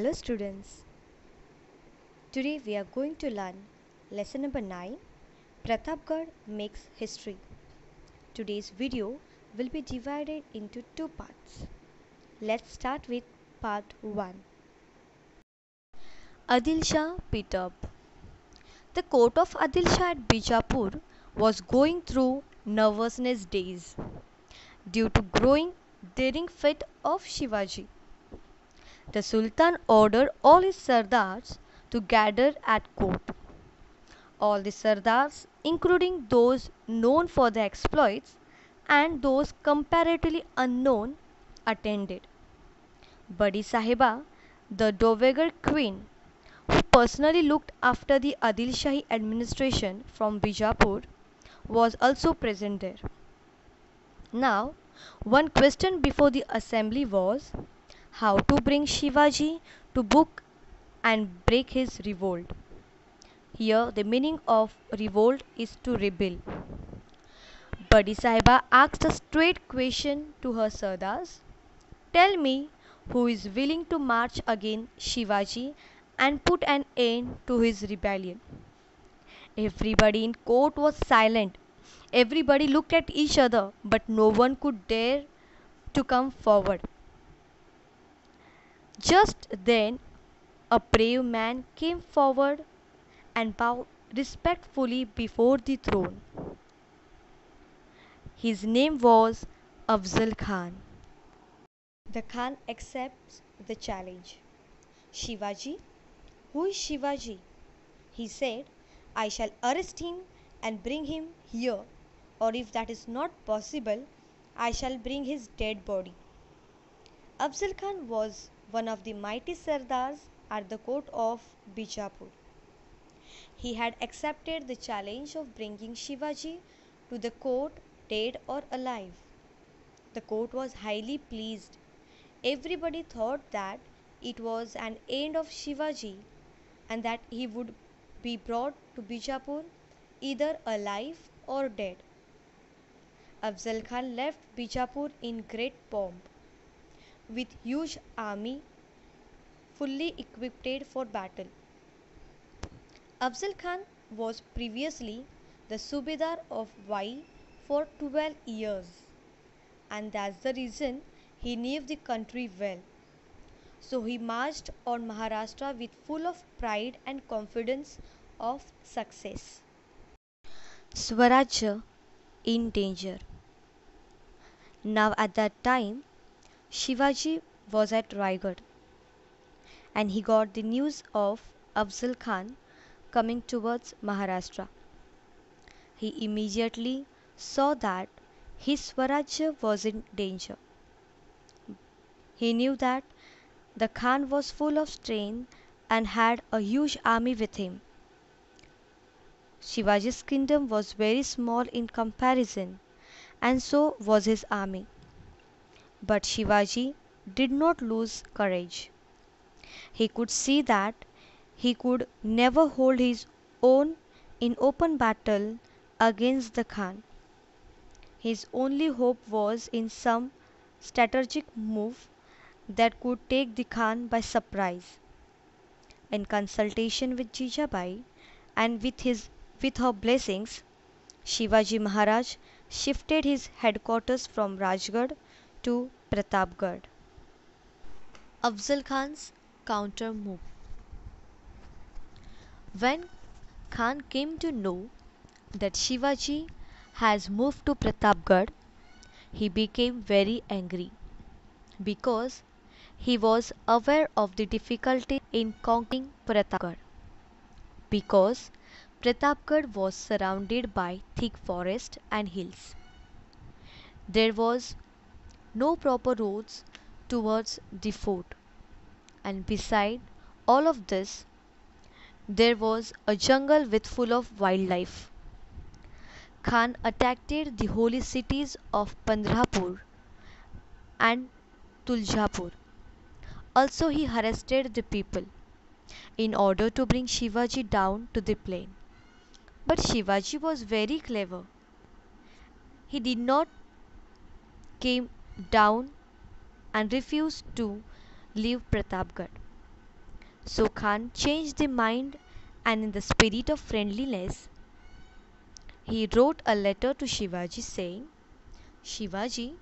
Hello students. Today we are going to learn lesson number 9, Pratapgarh makes history. Today's video will be divided into two parts. Let's start with part 1. Adil Shah perturbed. The court of Adil Shah at Bijapur was going through nervousness days due to growing daring fit of Shivaji. The Sultan ordered all his Sardars to gather at court. All the Sardars, including those known for their exploits and those comparatively unknown, attended. Badi Sahiba, the dowager queen, who personally looked after the Adil Shahi administration from Bijapur, was also present there. Now, one question before the assembly was how to bring Shivaji to book and break his revolt. Here, the meaning of revolt is to rebel. Badi Sahiba asked a straight question to her Sardars. Tell me who is willing to march against Shivaji and put an end to his rebellion. Everybody in court was silent. Everybody looked at each other, but no one could dare to come forward. Just then, a brave man came forward and bowed respectfully before the throne. His name was Afzal Khan. The Khan accepts the challenge. Shivaji? Who is Shivaji? He said, I shall arrest him and bring him here, or if that is not possible, I shall bring his dead body. Afzal Khan was one of the mighty Sardars at the court of Bijapur. He had accepted the challenge of bringing Shivaji to the court, dead or alive. The court was highly pleased. Everybody thought that it was an end of Shivaji and that he would be brought to Bijapur either alive or dead. Afzal Khan left Bijapur in great pomp, with huge army fully equipped for battle. Afzal Khan was previously the Subedar of Vai for 12 years, and that's the reason he knew the country well. So he marched on Maharashtra with full of pride and confidence of success. Swarajya in danger. Now at that time, Shivaji was at Raigad, and he got the news of Afzal Khan coming towards Maharashtra. He immediately saw that his Swarajya was in danger. He knew that the Khan was full of strength and had a huge army with him. Shivaji's kingdom was very small in comparison, and so was his army. But Shivaji did not lose courage. He could see that he could never hold his own in open battle against the Khan. His only hope was in some strategic move that could take the Khan by surprise. In consultation with Jijabai and with her blessings, Shivaji Maharaj shifted his headquarters from Rajgarh to Pratapgarh. Afzal Khan's counter move. When Khan came to know that Shivaji has moved to Pratapgarh, he became very angry because he was aware of the difficulty in conquering Pratapgarh. Because Pratapgarh was surrounded by thick forest and hills. There was no proper roads towards the fort, and beside all of this, there was a jungle with full of wildlife. Khan attacked the holy cities of Pandharpur and Tuljapur. Also, he harassed the people in order to bring Shivaji down to the plain. But Shivaji was very clever. He did not came down and refused to leave Pratapgarh. So Khan changed the mind, and in the spirit of friendliness, he wrote a letter to Shivaji saying, Shivaji,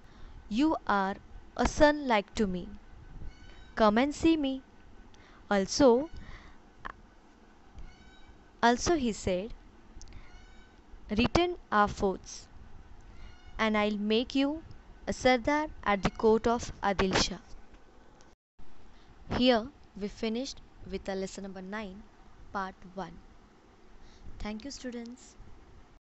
you are a son like to me. Come and see me. Also, also he said, return our forts, and I'll make you a Sardar at the court of Adil Shah. Here we finished with the lesson number 9, part 1. Thank you, students.